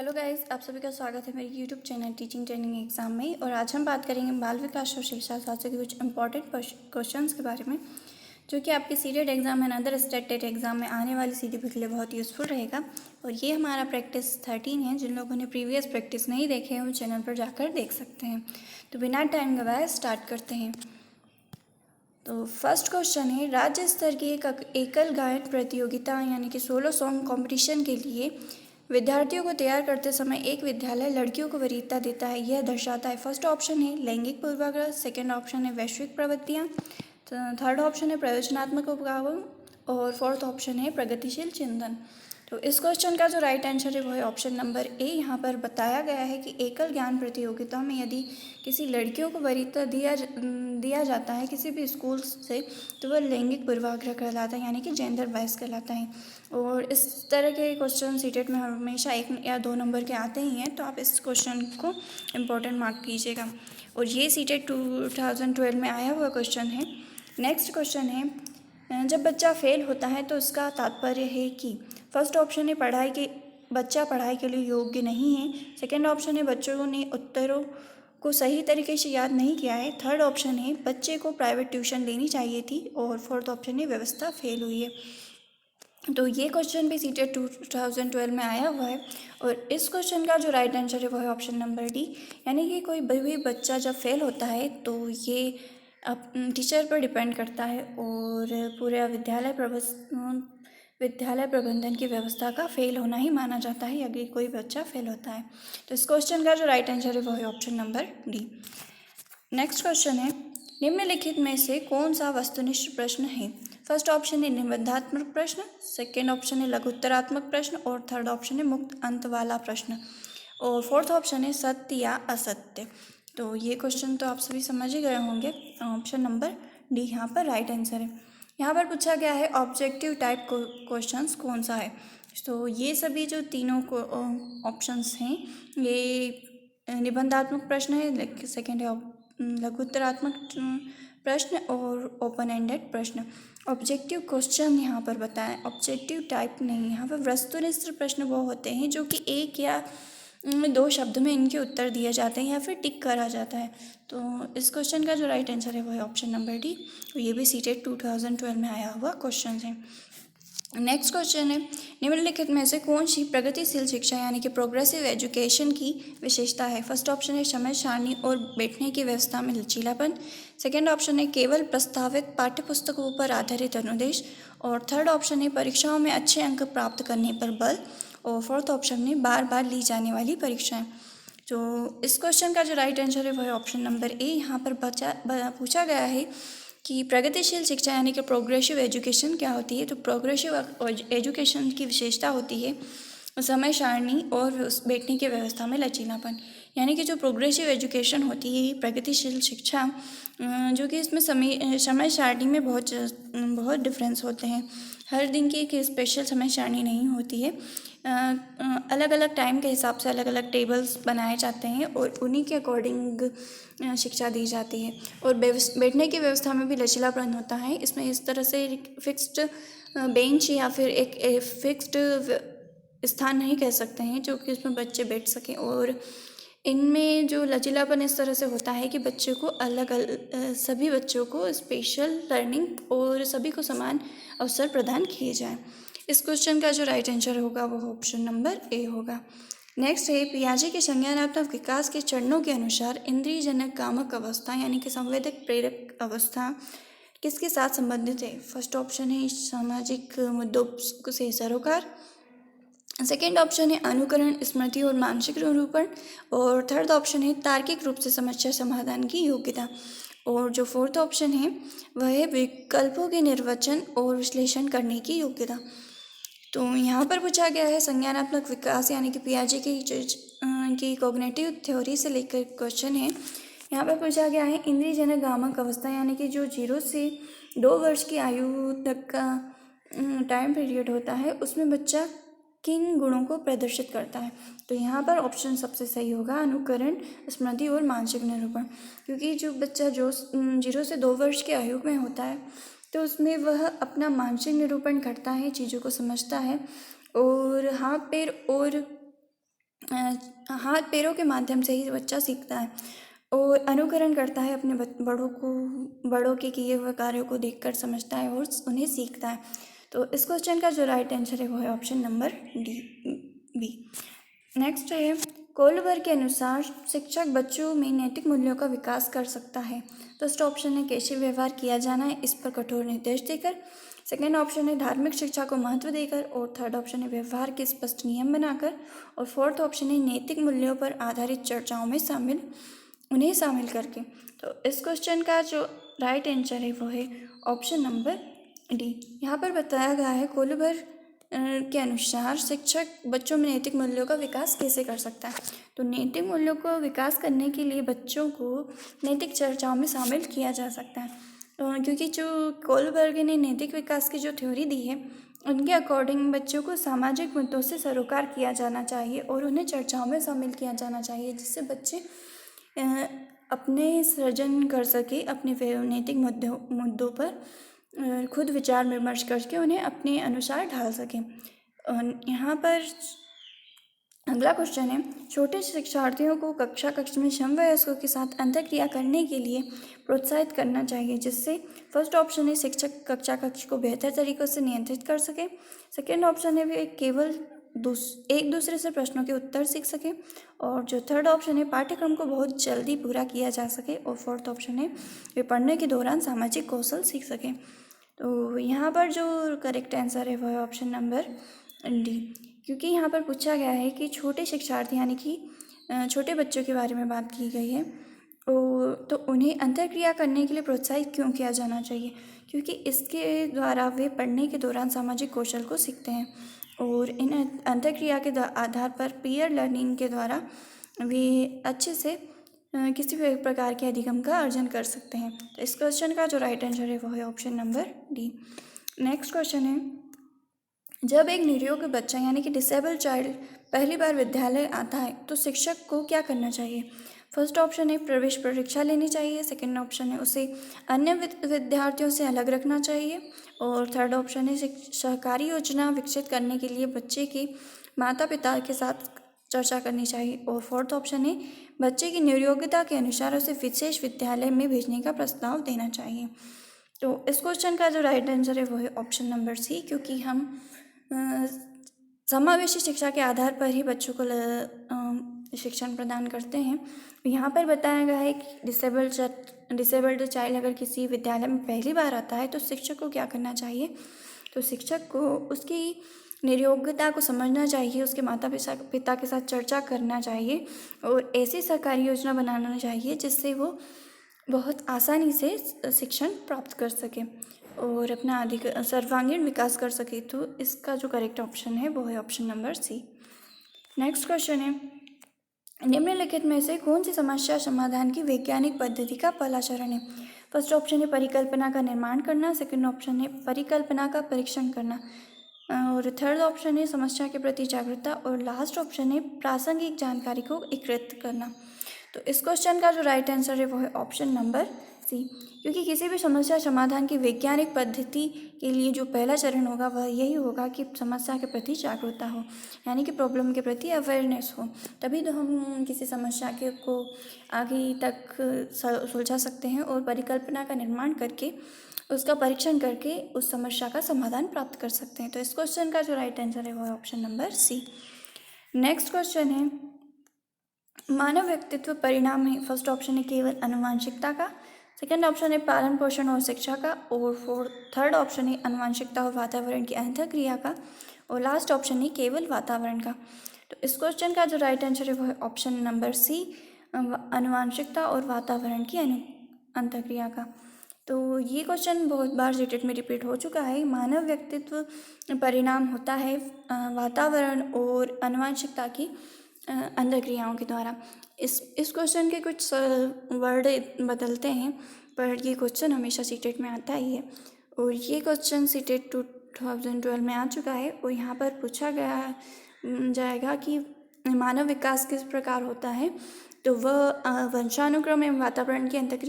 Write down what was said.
Hello guys, आप सभी का स्वागत है मेरे YouTube channel teaching training exam में। और आज हम बात करेंगे बाल विकास और शिक्षा शास्त्र के कुछ इंपॉर्टेंट क्वेश्चंस के बारे में, जो कि आपके CTET exam and other state TET exam में आने वाली CTP के लिए बहुत यूज़फुल रहेगा। और ये हमारा प्रैक्टिस 13 है। जिन लोगों ने प्रीवियस प्रैक्टिस नहीं देखे हैं वो चैनल पर जाकर देख सकते हैं। तो बिना टाइम गवाए स्टार्ट करते हैं। तो फर्स्ट क्वेश्चन है, राज्य स्तर की एक एकल गायन प्रतियोगिता यानी कि सोलो सॉन्ग कॉम्पिटिशन के लिए विद्यार्थियों को तैयार करते समय एक विद्यालय लड़कियों को वरीयता देता है, यह दर्शाता है। फर्स्ट ऑप्शन है लैंगिक पूर्वाग्रह, सेकंड ऑप्शन है वैश्विक प्रवृत्तियाँ, थर्ड ऑप्शन है प्रयोजनात्मक उपगावन और फोर्थ ऑप्शन है प्रगतिशील चिंतन। तो इस क्वेश्चन का जो राइट आंसर है वो है ऑप्शन नंबर ए। यहाँ पर बताया गया है कि एकल ज्ञान प्रतियोगिता में यदि किसी लड़कियों को वरीयता दिया जाता है किसी भी स्कूल से, तो वह लैंगिक पूर्वाग्रह कहलाता है, यानी कि जेंडर बायस कहलाता है। और इस तरह के क्वेश्चन सीटेट में हमेशा 1 या 2 नंबर के आते ही हैं, तो आप इस क्वेश्चन को इम्पोर्टेंट मार्क कीजिएगा। और ये सीटेट 2012 में आया हुआ क्वेश्चन है। नेक्स्ट क्वेश्चन है, जब बच्चा फेल होता है तो उसका तात्पर्य है कि फर्स्ट ऑप्शन है बच्चा पढ़ाई के लिए योग्य नहीं है, सेकेंड ऑप्शन है बच्चों ने उत्तरों को सही तरीके से याद नहीं किया है, थर्ड ऑप्शन है बच्चे को प्राइवेट ट्यूशन लेनी चाहिए थी, और फोर्थ ऑप्शन है व्यवस्था फेल हुई है। तो ये क्वेश्चन भी सीटेट 2012 में आया हुआ है। और इस क्वेश्चन का जो राइट आंसर है वो है ऑप्शन नंबर डी, यानी कि कोई भी बच्चा जब फेल होता है तो ये अब टीचर पर डिपेंड करता है और पूरे विद्यालय प्रबंधन की व्यवस्था का फेल होना ही माना जाता है अगर कोई बच्चा फेल होता है। तो इस क्वेश्चन का जो राइट आंसर है वो है option number D. Next question है, निम्नलिखित में से कौन सा वस्तुनिष्ठ प्रश्न है? फर्स्ट ऑप्शन है निबंधात्मक प्रश्न, सेकेंड ऑप्शन है लघुत्तरात्मक प्रश्न और थर्ड ऑप्शन है मुक्त अंत वाला प्रश्न, और फोर्थ ऑप्शन है सत्य या असत्य। तो ये क्वेश्चन तो आप सभी समझ ही गए होंगे। ऑप्शन नंबर डी यहाँ पर राइट आंसर है। यहाँ पर पूछा गया है ऑब्जेक्टिव टाइप क्वेश्चंस कौन सा है। तो ये सभी जो तीनों ऑप्शंस हैं ये निबंधात्मक प्रश्न है, सेकेंड है लघुत्तरात्मक प्रश्न और ओपन एंडेड प्रश्न। ऑब्जेक्टिव क्वेश्चन यहाँ पर बताएं, ऑब्जेक्टिव टाइप नहीं। यहाँ पर वस्तुनिष्ठ प्रश्न वो होते हैं जो कि 1 या 2 शब्द में इनके उत्तर दिए जाते हैं या फिर टिक करा जाता है। तो इस क्वेश्चन का जो राइट आंसर है वो है ऑप्शन नंबर डी। तो ये भी सीटेट 2012 में आया हुआ क्वेश्चन है। नेक्स्ट क्वेश्चन है, निम्नलिखित में से कौन सी प्रगतिशील शिक्षा यानी कि प्रोग्रेसिव एजुकेशन की विशेषता है? फर्स्ट ऑप्शन है समय सारणी और बैठने की व्यवस्था में लचीलापन, सेकेंड ऑप्शन है केवल प्रस्तावित पाठ्यपुस्तकों पर आधारित अनुदेश, और थर्ड ऑप्शन है परीक्षाओं में अच्छे अंक प्राप्त करने पर बल, और फोर्थ ऑप्शन है बार बार ली जाने वाली परीक्षाएं। तो इस क्वेश्चन का जो राइट आंसर है वो है ऑप्शन नंबर ए। यहाँ पर पूछा गया है कि प्रगतिशील शिक्षा यानी कि प्रोग्रेसिव एजुकेशन क्या होती है। तो प्रोग्रेसिव एजुकेशन की विशेषता होती है समय सारणी और बैठने की व्यवस्था में लचीलापन, यानी कि जो प्रोग्रेसिव एजुकेशन होती है प्रगतिशील शिक्षा, जो कि इसमें समय सारणी में बहुत डिफरेंस होते हैं। हर दिन की एक स्पेशल समय सारणी नहीं होती है, अलग अलग टाइम के हिसाब से अलग अलग टेबल्स बनाए जाते हैं और उन्हीं के अकॉर्डिंग शिक्षा दी जाती है। और बैठने की व्यवस्था में भी लचीलापन होता है। इसमें इस तरह से फिक्स्ड बेंच या फिर एक फिक्स्ड स्थान नहीं कह सकते हैं जो कि उसमें बच्चे बैठ सकें। और इनमें जो लचीलापन इस तरह से होता है कि बच्चों को सभी बच्चों को स्पेशल लर्निंग और सभी को समान अवसर प्रदान किए जाएं। इस क्वेश्चन का जो राइट आंसर होगा वो ऑप्शन नंबर ए होगा। नेक्स्ट है, पियाजे के संज्ञानात्मक विकास के चरणों के अनुसार इंद्रियजनक कामक अवस्था यानी कि संवेदक प्रेरक अवस्था किसके साथ संबंधित है? फर्स्ट ऑप्शन है सामाजिक मुद्दों से सरोकार, सेकेंड ऑप्शन है अनुकरण स्मृति और मानसिक निरूपण, और थर्ड ऑप्शन है तार्किक रूप से समस्या समाधान की योग्यता, और जो फोर्थ ऑप्शन है वह है विकल्पों के निर्वचन और विश्लेषण करने की योग्यता। तो यहाँ पर पूछा गया है संज्ञानात्मक विकास यानी कि पियाजे की कॉग्निटिव थ्योरी से लेकर क्वेश्चन है। यहाँ पर पूछा गया है इंद्रियजनक कामक अवस्था यानी कि जो 0 से 2 वर्ष की आयु तक का टाइम पीरियड होता है उसमें बच्चा किन गुणों को प्रदर्शित करता है? तो यहाँ पर ऑप्शन सबसे सही होगा अनुकरण स्मृति और मानसिक निरूपण, क्योंकि जो बच्चा जो 0 से 2 वर्ष की आयु में होता है तो उसमें वह अपना मानसिक निरूपण करता है, चीज़ों को समझता है और हाथ पैर और हाथ पैरों के माध्यम से ही बच्चा सीखता है और अनुकरण करता है अपने बड़ों के किए हुए कार्यों को देखकर समझता है और उन्हें सीखता है। तो इस क्वेश्चन का जो राइट आंसर है वो है ऑप्शन नंबर बी। नेक्स्ट है, कोलबर के अनुसार शिक्षक बच्चों में नैतिक मूल्यों का विकास कर सकता है। फर्स्ट ऑप्शन है कैसे व्यवहार किया जाना है, इस पर कठोर निर्देश देकर। सेकेंड ऑप्शन है धार्मिक शिक्षा को महत्व देकर। और थर्ड ऑप्शन है व्यवहार के स्पष्ट नियम बनाकर। और फोर्थ ऑप्शन है नैतिक मूल्यों पर आधारित चर्चाओं में उन्हें शामिल करके। तो इस क्वेश्चन का जो राइट आंसर है वो है ऑप्शन नंबर डी। यहाँ पर बताया गया है कोलबर के अनुसार शिक्षक बच्चों में नैतिक मूल्यों का विकास कैसे कर सकता है। तो नैतिक मूल्यों को विकास करने के लिए बच्चों को नैतिक चर्चाओं में शामिल किया जा सकता है, क्योंकि जो कोलबर्ग ने नैतिक विकास की जो थ्योरी दी है उनके अकॉर्डिंग बच्चों को सामाजिक मुद्दों से सरोकार किया जाना चाहिए और उन्हें चर्चाओं में शामिल किया जाना चाहिए, जिससे बच्चे अपने सृजन कर सके, अपने नैतिक मुद्दों पर खुद विचार विमर्श करके उन्हें अपने अनुसार ढाल सकें। यहाँ पर अगला क्वेश्चन है, छोटे शिक्षार्थियों को कक्ष में समवयस्कों के साथ अंतःक्रिया करने के लिए प्रोत्साहित करना चाहिए, जिससे फर्स्ट ऑप्शन है शिक्षक कक्ष को बेहतर तरीक़ों से नियंत्रित कर सके। सेकेंड ऑप्शन है वे केवल एक दूसरे से प्रश्नों के उत्तर सीख सके। और जो थर्ड ऑप्शन है पाठ्यक्रम को बहुत जल्दी पूरा किया जा सके। और फोर्थ ऑप्शन है वे पढ़ने के दौरान सामाजिक कौशल सीख सकें। तो यहाँ पर जो करेक्ट आंसर है वह है ऑप्शन नंबर डी, क्योंकि यहाँ पर पूछा गया है कि छोटे शिक्षार्थी यानी कि छोटे बच्चों के बारे में बात की गई है, तो उन्हें अंतःक्रिया करने के लिए प्रोत्साहित क्यों किया जाना चाहिए, क्योंकि इसके द्वारा वे पढ़ने के दौरान सामाजिक कौशल को सीखते हैं और इन अंतःक्रिया के आधार पर पीयर लर्निंग के द्वारा वे अच्छे से किसी भी प्रकार के अधिगम का अर्जन कर सकते हैं। तो इस क्वेश्चन का जो राइट आंसर है वो है option number D. Next question है, जब एक निरयोग बच्चा यानी कि डिसेबल्ड चाइल्ड पहली बार विद्यालय आता है तो शिक्षक को क्या करना चाहिए। फर्स्ट ऑप्शन है प्रवेश परीक्षा लेनी चाहिए। सेकेंड ऑप्शन है उसे अन्य विद्यार्थियों से अलग रखना चाहिए। और थर्ड ऑप्शन है सहकारी योजना विकसित करने के लिए बच्चे के माता पिता के साथ चर्चा करनी चाहिए। और फोर्थ ऑप्शन है बच्चे की निर्योग्यता के अनुसार उसे विशेष विद्यालय में भेजने का प्रस्ताव देना चाहिए। तो इस क्वेश्चन का जो राइट आंसर है वो है ऑप्शन नंबर सी, क्योंकि हम समावेशी शिक्षा के आधार पर ही बच्चों को शिक्षण प्रदान करते हैं। यहाँ पर बताया गया है कि डिसेबल्ड चाइल्ड अगर किसी विद्यालय में पहली बार आता है तो शिक्षक को क्या करना चाहिए। तो शिक्षक को उसकी निर्योग्यता को समझना चाहिए, उसके माता पिता के साथ चर्चा करना चाहिए और ऐसी सरकारी योजना बनाना चाहिए जिससे वो बहुत आसानी से शिक्षण प्राप्त कर सके और अपना अधिक सर्वांगीण विकास कर सके। तो इसका जो करेक्ट ऑप्शन है वो है option number C. Next question है, निम्नलिखित में से कौन सी समस्या समाधान की वैज्ञानिक पद्धति का पहला चरण है। फर्स्ट ऑप्शन है परिकल्पना का निर्माण करना। सेकंड ऑप्शन है परिकल्पना का परीक्षण करना। और थर्ड ऑप्शन है समस्या के प्रति जागरूकता। और लास्ट ऑप्शन है प्रासंगिक जानकारी को एकत्रित करना। तो इस क्वेश्चन का जो राइट आंसर है वो है ऑप्शन नंबर सी, क्योंकि किसी भी समस्या समाधान की वैज्ञानिक पद्धति के लिए जो पहला चरण होगा वह यही होगा कि समस्या के प्रति जागरूकता हो, यानी कि प्रॉब्लम के प्रति अवेयरनेस हो, तभी तो हम किसी समस्या को आगे तक सुलझा सकते हैं और परिकल्पना का निर्माण करके उसका परीक्षण करके उस समस्या का समाधान प्राप्त कर सकते हैं। तो इस क्वेश्चन का जो राइट आंसर है वो है option number C. Next question है, मानव व्यक्तित्व परिणाम है। फर्स्ट ऑप्शन है केवल आनुवंशिकता का। सेकेंड ऑप्शन है पालन पोषण और शिक्षा का। और थर्ड ऑप्शन है आनुवंशिकता और वातावरण की अंतःक्रिया का। और लास्ट ऑप्शन है केवल वातावरण का। तो इस क्वेश्चन का जो राइट आंसर है वो है ऑप्शन नंबर सी, आनुवंशिकता और वातावरण की अंतःक्रिया का। तो ये क्वेश्चन बहुत बार जीटेट में रिपीट हो चुका है। मानव व्यक्तित्व परिणाम होता है वातावरण और आनुवंशिकता की अंतःक्रियाओं के द्वारा। इस क्वेश्चन के कुछ वर्ड बदलते हैं, पर ये क्वेश्चन हमेशा सीटेट में आता ही है और ये क्वेश्चन सीटेट 2012 में आ चुका है। और यहाँ पर पूछा जाएगा कि मानव विकास किस प्रकार होता है। तो वह वंशानुक्रम एवं वातावरण की अंतःक्रिया